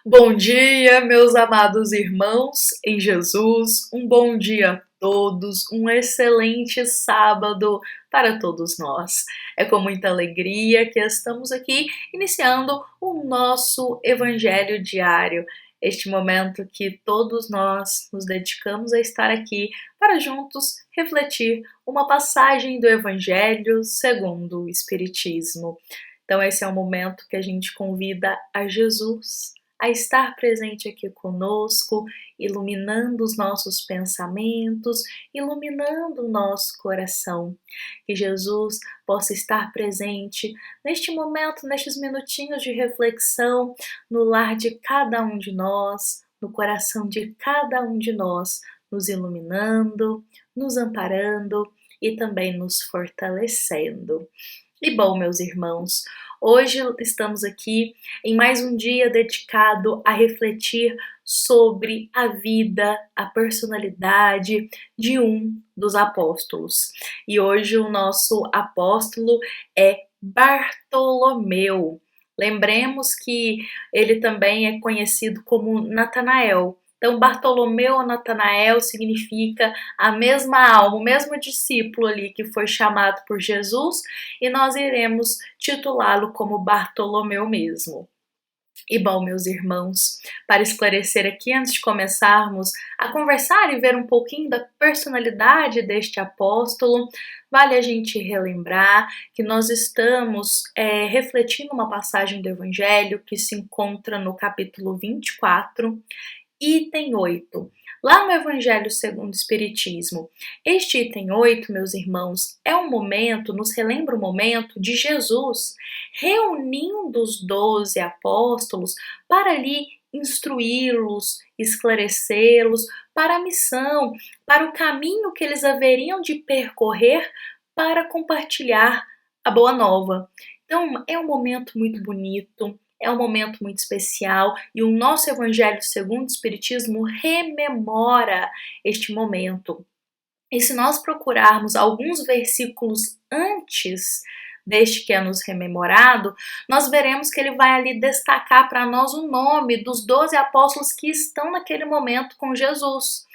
Bom dia, meus amados irmãos em Jesus. Um bom dia a todos, um excelente sábado para todos nós. É com muita alegria que estamos aqui iniciando o nosso Evangelho diário. Este momento que todos nós nos dedicamos a estar aqui para juntos refletir uma passagem do Evangelho segundo o Espiritismo. Então, esse é o momento que a gente convida a Jesus a estar presente aqui conosco, iluminando os nossos pensamentos, iluminando o nosso coração. Que Jesus possa estar presente neste momento, nestes minutinhos de reflexão, no lar de cada um de nós, no coração de cada um de nós, nos iluminando, nos amparando e também nos fortalecendo. E bom, meus irmãos, hoje estamos aqui em mais um dia dedicado a refletir sobre a vida, a personalidade de um dos apóstolos. E hoje o nosso apóstolo é Bartolomeu. Lembremos que ele também é conhecido como Natanael. Então, Bartolomeu ou Natanael significa a mesma alma, o mesmo discípulo ali que foi chamado por Jesus, e nós iremos titulá-lo como Bartolomeu mesmo. E bom, meus irmãos, para esclarecer aqui, antes de começarmos a conversar e ver um pouquinho da personalidade deste apóstolo, vale a gente relembrar que nós estamos refletindo uma passagem do Evangelho que se encontra no capítulo 24, item 8, lá no Evangelho segundo o Espiritismo. Este item 8, meus irmãos, é um momento, nos relembra o momento de Jesus reunindo os 12 apóstolos para ali instruí-los, esclarecê-los para a missão, para o caminho que eles haveriam de percorrer para compartilhar a Boa Nova. Então, é um momento muito bonito, é um momento muito especial e o nosso Evangelho segundo o Espiritismo rememora este momento. E se nós procurarmos alguns versículos antes deste que é nos rememorado, nós veremos que ele vai ali destacar para nós o nome dos 12 apóstolos que estão naquele momento com Jesus.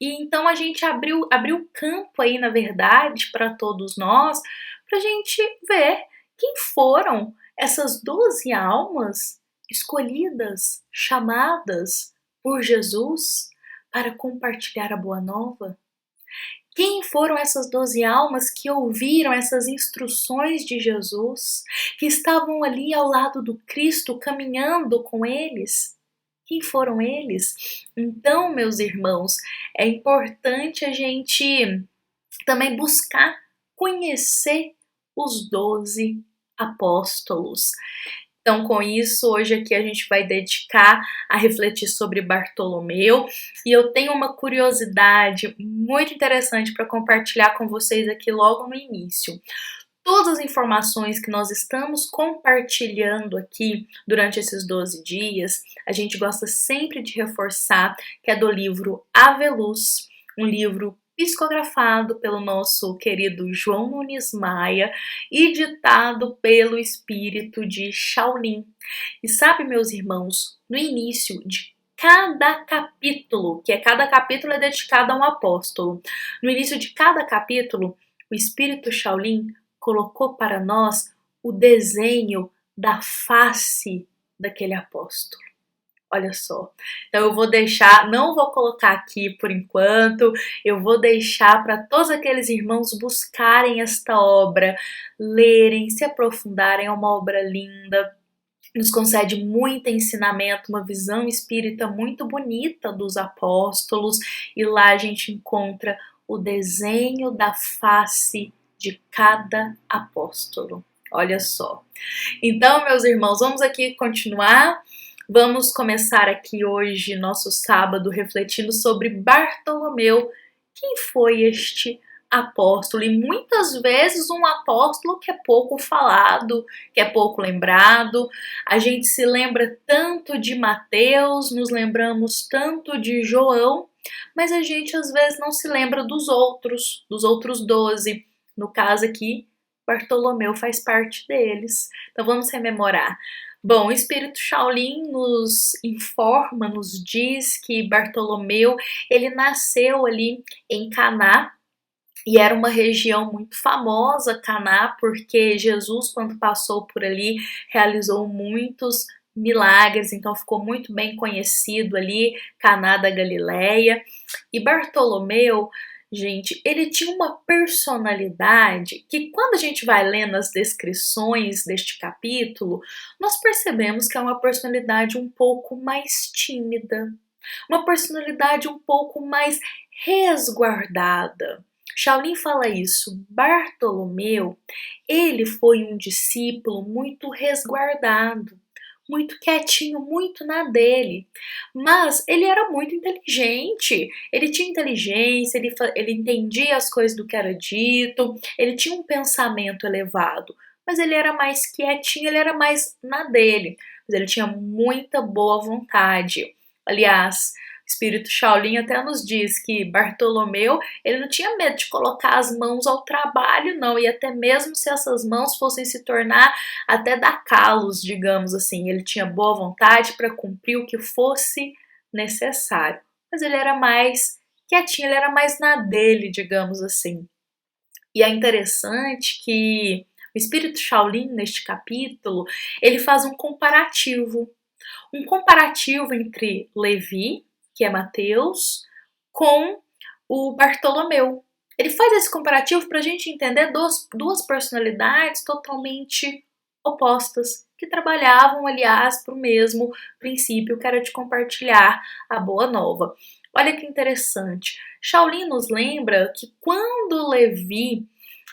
E então a gente abriu campo aí, na verdade, para todos nós, para a gente ver quem foram essas 12 almas escolhidas, chamadas por Jesus para compartilhar a Boa Nova. Quem foram essas 12 almas que ouviram essas instruções de Jesus, que estavam ali ao lado do Cristo, caminhando com eles? Quem foram eles? Então, meus irmãos, é importante a gente também buscar conhecer os 12 apóstolos. Então, com isso, hoje aqui a gente vai dedicar a refletir sobre Bartolomeu, e eu tenho uma curiosidade muito interessante para compartilhar com vocês aqui logo no início. Todas as informações que nós estamos compartilhando aqui durante esses 12 dias, a gente gosta sempre de reforçar que é do livro Ave Luz, um livro psicografado pelo nosso querido João Nunes Maia e ditado pelo espírito de Shaolin. E sabe, meus irmãos, no início de cada capítulo, cada capítulo é dedicado a um apóstolo, no início de cada capítulo, o espírito Shaolin colocou para nós o desenho da face daquele apóstolo. Olha só, então eu vou deixar, não vou colocar aqui por enquanto, eu vou deixar para todos aqueles irmãos buscarem esta obra, lerem, se aprofundarem, é uma obra linda, nos concede muito ensinamento, uma visão espírita muito bonita dos apóstolos, e lá a gente encontra o desenho da face de cada apóstolo. Olha só. Então, meus irmãos, vamos aqui continuar. Vamos começar aqui hoje, nosso sábado, refletindo sobre Bartolomeu. Quem foi este apóstolo? E muitas vezes um apóstolo que é pouco falado, que é pouco lembrado. A gente se lembra tanto de Mateus, nos lembramos tanto de João, mas a gente às vezes não se lembra dos outros 12. No caso aqui, Bartolomeu faz parte deles. Então vamos rememorar. Bom, o espírito Shaolin nos informa, nos diz que Bartolomeu, ele nasceu ali em Caná, e era uma região muito famosa, Caná, porque Jesus, quando passou por ali, realizou muitos milagres, então ficou muito bem conhecido ali, Caná da Galileia. E Bartolomeu, gente, ele tinha uma personalidade que, quando a gente vai lendo as descrições deste capítulo, nós percebemos que é uma personalidade um pouco mais tímida, uma personalidade um pouco mais resguardada. Shaolin fala isso. Bartolomeu, ele foi um discípulo muito resguardado, muito quietinho, muito na dele. Mas ele era muito inteligente. Ele tinha inteligência, ele entendia as coisas do que era dito, ele tinha um pensamento elevado. Mas ele era mais quietinho, ele era mais na dele. Mas ele tinha muita boa vontade. Aliás, o espírito Shaolin até nos diz que Bartolomeu, ele não tinha medo de colocar as mãos ao trabalho, não, e até mesmo se essas mãos fossem se tornar até dar calos, digamos assim, ele tinha boa vontade para cumprir o que fosse necessário. Mas ele era mais quietinho, ele era mais na dele, digamos assim. E é interessante que o espírito Shaolin, neste capítulo, ele faz um comparativo entre Levi, que é Mateus, com o Bartolomeu. Ele faz esse comparativo para a gente entender duas personalidades totalmente opostas, que trabalhavam, aliás, para o mesmo princípio, que era de compartilhar a boa nova. Olha que interessante. Shaolin nos lembra que quando Levi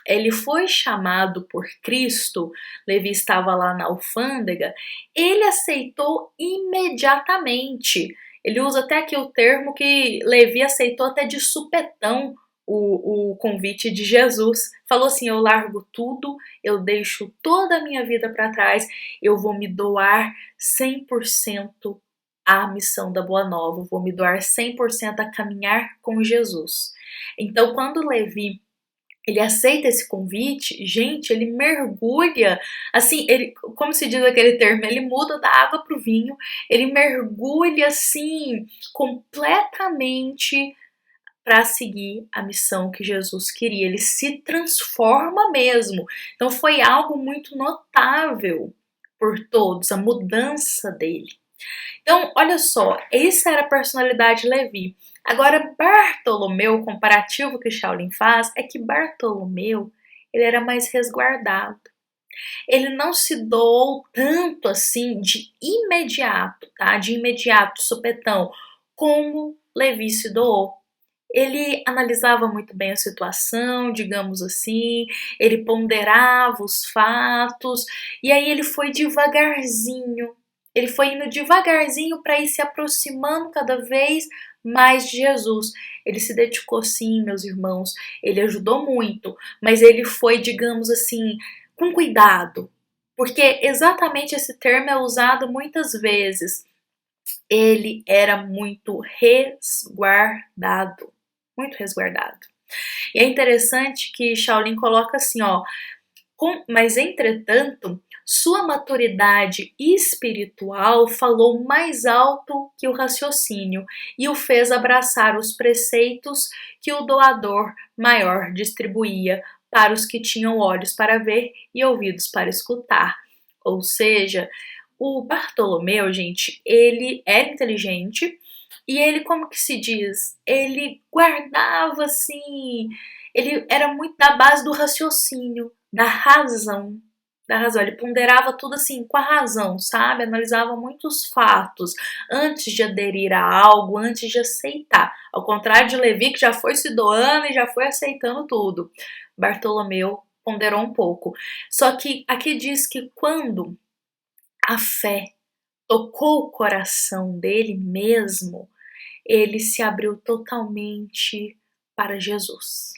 ele foi chamado por Cristo, Levi estava lá na alfândega, ele aceitou imediatamente. Ele usa até aqui o termo que Levi aceitou até de supetão o convite de Jesus. Falou assim: eu largo tudo, eu deixo toda a minha vida para trás, eu vou me doar 100% à missão da Boa Nova, vou me doar 100% a caminhar com Jesus. Então, quando Levi ele aceita esse convite, gente, ele mergulha, assim, ele, como se diz aquele termo, ele muda da água para o vinho, ele mergulha, assim, completamente para seguir a missão que Jesus queria, ele se transforma mesmo. Então foi algo muito notável por todos, a mudança dele. Então, olha só, essa era a personalidade de Levi. Agora, Bartolomeu, o comparativo que Shaolin faz é que Bartolomeu, ele era mais resguardado. Ele não se doou tanto assim de imediato, tá? De imediato, supetão, como Levi se doou. Ele analisava muito bem a situação, digamos assim, ele ponderava os fatos, e aí ele foi devagarzinho. Ele foi indo devagarzinho para ir se aproximando cada vez mais de Jesus. Ele se dedicou sim, meus irmãos, ele ajudou muito, mas ele foi, digamos assim, com cuidado, porque exatamente esse termo é usado muitas vezes. Ele era muito resguardado, muito resguardado. E é interessante que Shaolin coloca assim, ó, mas entretanto, sua maturidade espiritual falou mais alto que o raciocínio e o fez abraçar os preceitos que o doador maior distribuía para os que tinham olhos para ver e ouvidos para escutar. Ou seja, o Bartolomeu, gente, ele era inteligente e ele, como que se diz, ele guardava assim, ele era muito da base do raciocínio, da razão. Da razão, ele ponderava tudo assim com a razão, sabe? Analisava muitos fatos antes de aderir a algo, antes de aceitar. Ao contrário de Levi, que já foi se doando e já foi aceitando tudo. Bartolomeu ponderou um pouco. Só que aqui diz que quando a fé tocou o coração dele mesmo, ele se abriu totalmente para Jesus.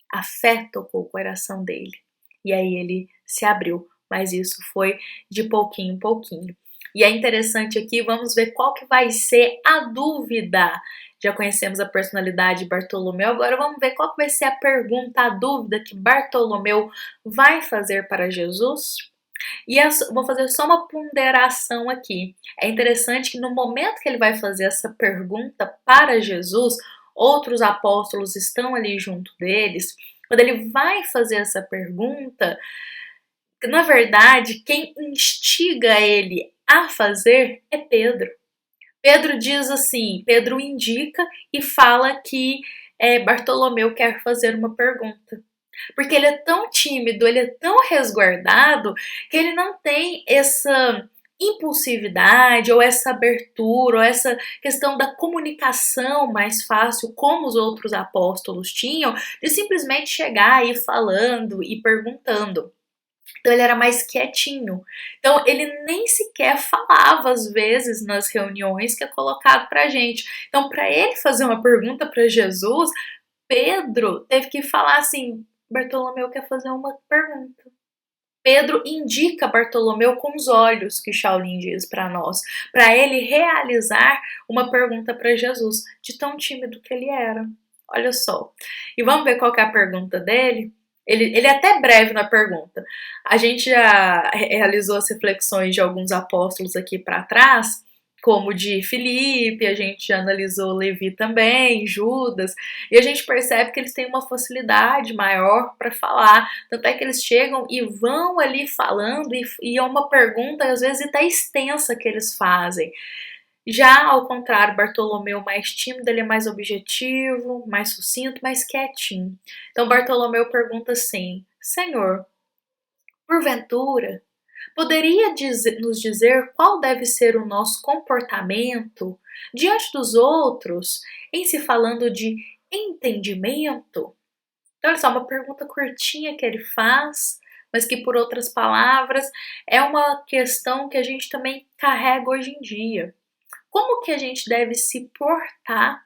A fé tocou o coração dele. E aí ele se abriu, mas isso foi de pouquinho em pouquinho. E é interessante aqui, vamos ver qual que vai ser a dúvida Já conhecemos a personalidade de Bartolomeu, agora vamos ver qual que vai ser a pergunta, a dúvida que Bartolomeu vai fazer para Jesus. E vou fazer só uma ponderação aqui. É interessante que no momento que ele vai fazer essa pergunta para Jesus, outros apóstolos estão ali junto deles. Quando ele vai fazer essa pergunta, na verdade, quem instiga ele a fazer é Pedro. Pedro diz assim, Pedro indica e fala que Bartolomeu quer fazer uma pergunta. Porque ele é tão tímido, ele é tão resguardado, que ele não tem essa impulsividade, ou essa abertura, ou essa questão da comunicação mais fácil, como os outros apóstolos tinham, de simplesmente chegar e ir falando e perguntando. Então ele era mais quietinho. Então ele nem sequer falava às vezes nas reuniões que é colocado pra gente. Então para ele fazer uma pergunta para Jesus, Pedro teve que falar assim: Bartolomeu quer fazer uma pergunta. Pedro indica Bartolomeu com os olhos, que Shaolin diz para nós, para ele realizar uma pergunta para Jesus, de tão tímido que ele era. Olha só. E vamos ver qual que é a pergunta dele? Ele é até breve na pergunta. A gente já realizou as reflexões de alguns apóstolos aqui para trás, como de Filipe, a gente já analisou Levi também, Judas, e a gente percebe que eles têm uma facilidade maior para falar, tanto é que eles chegam e vão ali falando, e é uma pergunta, às vezes, até extensa que eles fazem. Já ao contrário, Bartolomeu mais tímido, ele é mais objetivo, mais sucinto, mais quietinho. Então Bartolomeu pergunta assim: Senhor, porventura, poderia nos dizer qual deve ser o nosso comportamento diante dos outros em se falando de entendimento? Então, olha só, uma pergunta curtinha que ele faz, mas que, por outras palavras, é uma questão que a gente também carrega hoje em dia. Como que a gente deve se portar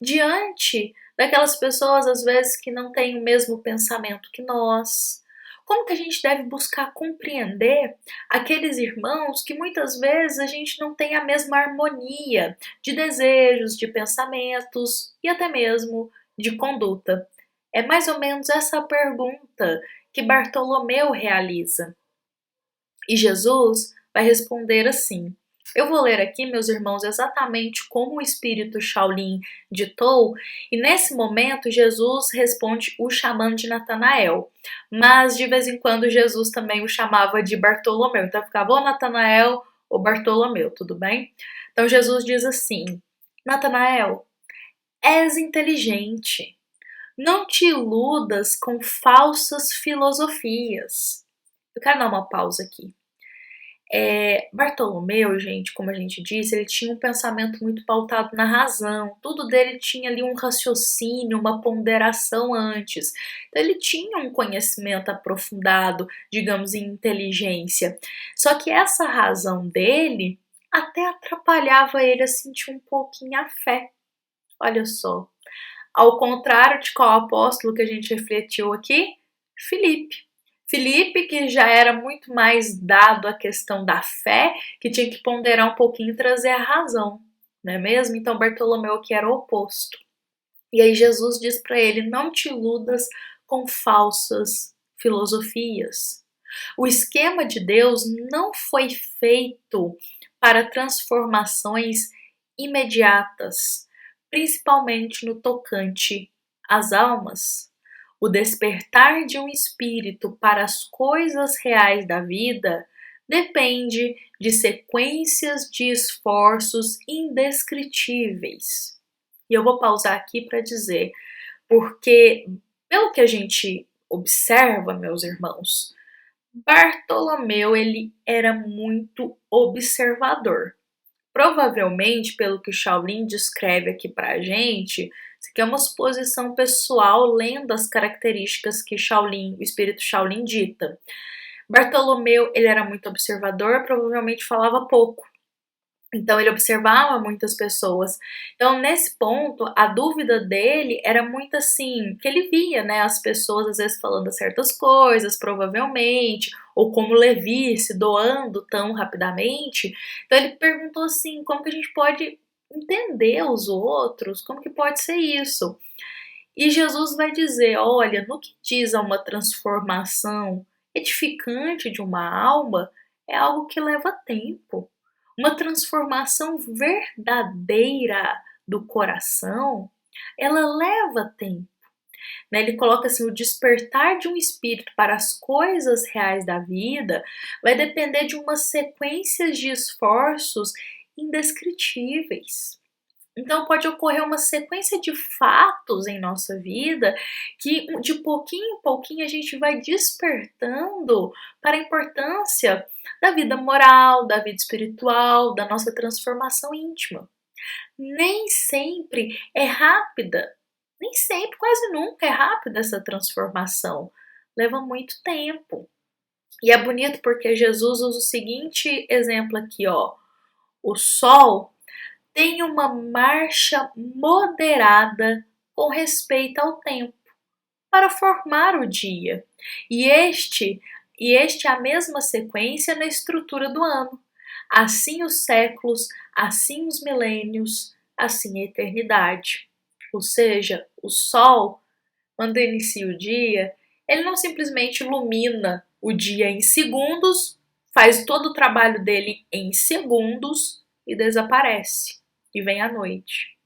diante daquelas pessoas, às vezes, que não têm o mesmo pensamento que nós? Como que a gente deve buscar compreender aqueles irmãos que muitas vezes a gente não tem a mesma harmonia de desejos, de pensamentos e até mesmo de conduta? É mais ou menos essa pergunta que Bartolomeu realiza. E Jesus vai responder assim. Eu vou ler aqui, meus irmãos, exatamente como o espírito Shaolin ditou, e nesse momento Jesus responde o chamando de Natanael, mas de vez em quando Jesus também o chamava de Bartolomeu, então ficava ou Natanael ou Bartolomeu, tudo bem? Então Jesus diz assim: Natanael, és inteligente, não te iludas com falsas filosofias. Eu quero dar uma pausa aqui. Bartolomeu, gente, como a gente disse, ele tinha um pensamento muito pautado na razão. Tudo dele tinha ali um raciocínio, uma ponderação antes. Então ele tinha um conhecimento aprofundado, digamos, em inteligência. Só que essa razão dele até atrapalhava ele a sentir um pouquinho a fé. Olha só. Ao contrário de qual apóstolo que a gente refletiu aqui? Filipe. Filipe, que já era muito mais dado à questão da fé, que tinha que ponderar um pouquinho e trazer a razão, não é mesmo? Então Bartolomeu que era o oposto. E aí Jesus diz para ele: não te iludas com falsas filosofias. O esquema de Deus não foi feito para transformações imediatas, principalmente no tocante às almas. O despertar de um espírito para as coisas reais da vida depende de sequências de esforços indescritíveis. E eu vou pausar aqui para dizer, porque pelo que a gente observa, meus irmãos, Bartolomeu ele era muito observador. Provavelmente, pelo que o Shaolin descreve aqui pra gente, isso aqui é uma suposição pessoal lendo as características que Shaolin, o espírito Shaolin dita. Bartolomeu, ele era muito observador, provavelmente falava pouco. Então ele observava muitas pessoas. Então nesse ponto, a dúvida dele era muito assim, que ele via, né, as pessoas às vezes falando certas coisas, provavelmente, ou como Levi se doando tão rapidamente. Então ele perguntou assim, como que a gente pode entender os outros, como que pode ser isso? E Jesus vai dizer: olha, no que diz a uma transformação edificante de uma alma, é algo que leva tempo. Uma transformação verdadeira do coração, ela leva tempo. Né? Ele coloca assim: o despertar de um espírito para as coisas reais da vida vai depender de uma sequência de esforços indescritíveis. Então pode ocorrer uma sequência de fatos em nossa vida que de pouquinho em pouquinho a gente vai despertando para a importância da vida moral, da vida espiritual, da nossa transformação íntima. Nem sempre é rápida, nem sempre, quase nunca é rápida essa transformação. Leva muito tempo. E é bonito porque Jesus usa o seguinte exemplo aqui, ó. O sol tem uma marcha moderada com respeito ao tempo para formar o dia. E este é a mesma sequência na estrutura do ano. Assim os séculos, assim os milênios, assim a eternidade. Ou seja, o sol, quando inicia o dia, ele não simplesmente ilumina o dia em segundos, faz todo o trabalho dele em segundos e desaparece. E vem a noite.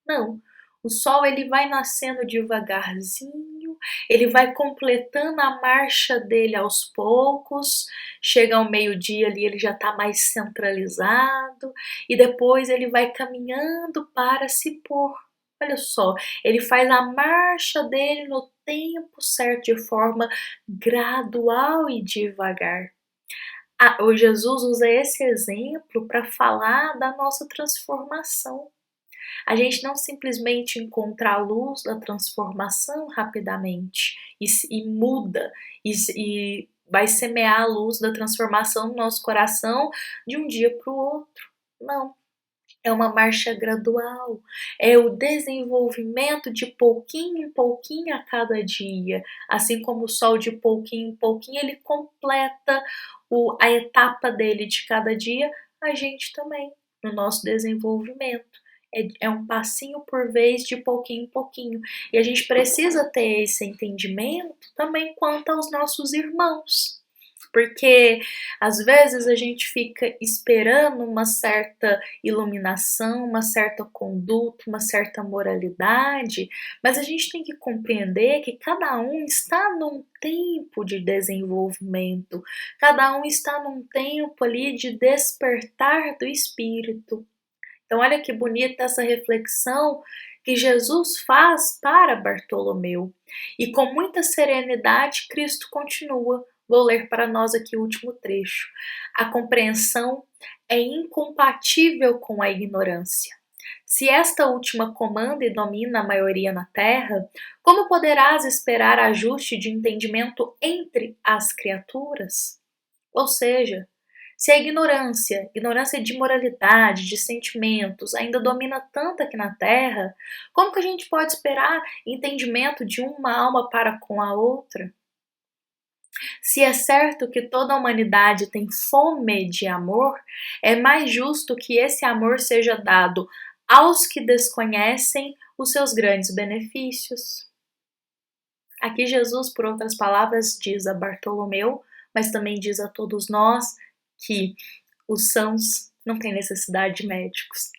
Não, o sol ele vai nascendo devagarzinho, ele vai completando a marcha dele aos poucos, chega ao meio-dia ali ele já está mais centralizado e depois ele vai caminhando para se pôr. Olha só, ele faz a marcha dele no tempo certo, de forma gradual e devagar. O Jesus usa esse exemplo para falar da nossa transformação. A gente não simplesmente encontra a luz da transformação rapidamente e muda e vai semear a luz da transformação no nosso coração de um dia para o outro. Não. É uma marcha gradual, é o desenvolvimento de pouquinho em pouquinho a cada dia. Assim como o sol de pouquinho em pouquinho ele completa a etapa dele de cada dia, a gente também, no nosso desenvolvimento. É um passinho por vez, de pouquinho em pouquinho. E a gente precisa ter esse entendimento também quanto aos nossos irmãos. Porque às vezes a gente fica esperando uma certa iluminação, uma certa conduta, uma certa moralidade, mas a gente tem que compreender que cada um está num tempo de desenvolvimento, cada um está num tempo ali de despertar do espírito. Então, olha que bonita essa reflexão que Jesus faz para Bartolomeu. E com muita serenidade, Cristo continua. Vou ler para nós aqui o último trecho. A compreensão é incompatível com a ignorância. Se esta última comanda e domina a maioria na terra, como poderás esperar ajuste de entendimento entre as criaturas? Ou seja, se a ignorância de moralidade, de sentimentos, ainda domina tanto aqui na Terra, como que a gente pode esperar entendimento de uma alma para com a outra? Se é certo que toda a humanidade tem fome de amor, é mais justo que esse amor seja dado aos que desconhecem os seus grandes benefícios. Aqui Jesus, por outras palavras, diz a Bartolomeu, mas também diz a todos nós que os sãos não têm necessidade de médicos.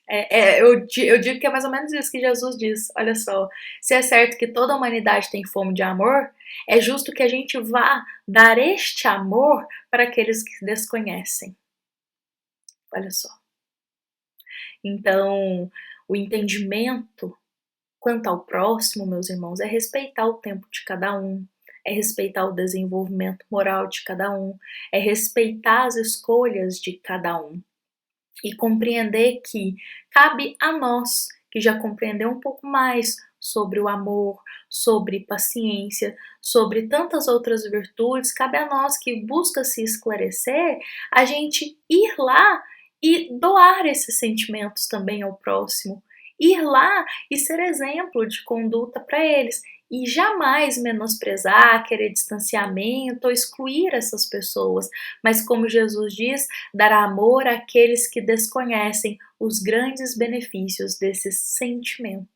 Eu digo que é mais ou menos isso que Jesus diz. Olha só, se é certo que toda a humanidade tem fome de amor, é justo que a gente vá dar este amor para aqueles que desconhecem. Olha só. Então, o entendimento quanto ao próximo, meus irmãos, é respeitar o tempo de cada um, é respeitar o desenvolvimento moral de cada um, é respeitar as escolhas de cada um e compreender que cabe a nós, que já compreendeu um pouco mais sobre o amor, sobre paciência, sobre tantas outras virtudes, cabe a nós que busca se esclarecer, a gente ir lá e doar esses sentimentos também ao próximo ir lá e ser exemplo de conduta para eles. E jamais menosprezar, querer distanciamento ou excluir essas pessoas, mas como Jesus diz, dar amor àqueles que desconhecem os grandes benefícios desse sentimento.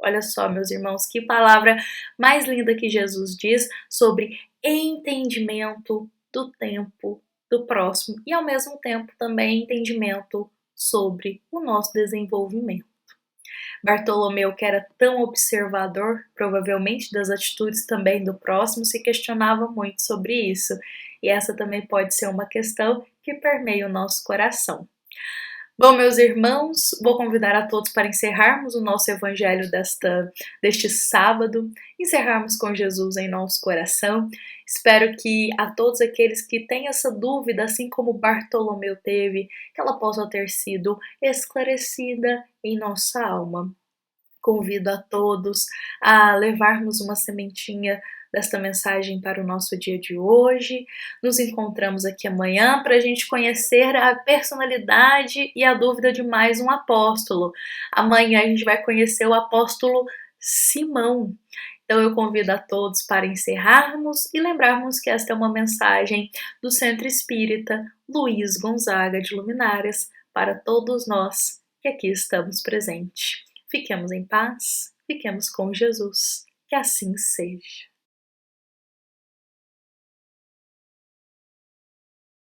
Olha só, meus irmãos, que palavra mais linda que Jesus diz sobre entendimento do tempo do próximo e, ao mesmo tempo, também entendimento sobre o nosso desenvolvimento. Bartolomeu, que era tão observador, provavelmente das atitudes também do próximo, se questionava muito sobre isso. E essa também pode ser uma questão que permeia o nosso coração. Bom, meus irmãos, vou convidar a todos para encerrarmos o nosso evangelho deste sábado, encerrarmos com Jesus em nosso coração. Espero que a todos aqueles que têm essa dúvida, assim como Bartolomeu teve, que ela possa ter sido esclarecida em nossa alma. Convido a todos a levarmos uma sementinha desta mensagem para o nosso dia de hoje. Nos encontramos aqui amanhã para a gente conhecer a personalidade e a dúvida de mais um apóstolo. Amanhã a gente vai conhecer o apóstolo Simão. Então eu convido a todos para encerrarmos e lembrarmos que esta é uma mensagem do Centro Espírita Luiz Gonzaga de Luminárias para todos nós que aqui estamos presentes. Fiquemos em paz, fiquemos com Jesus, que assim seja.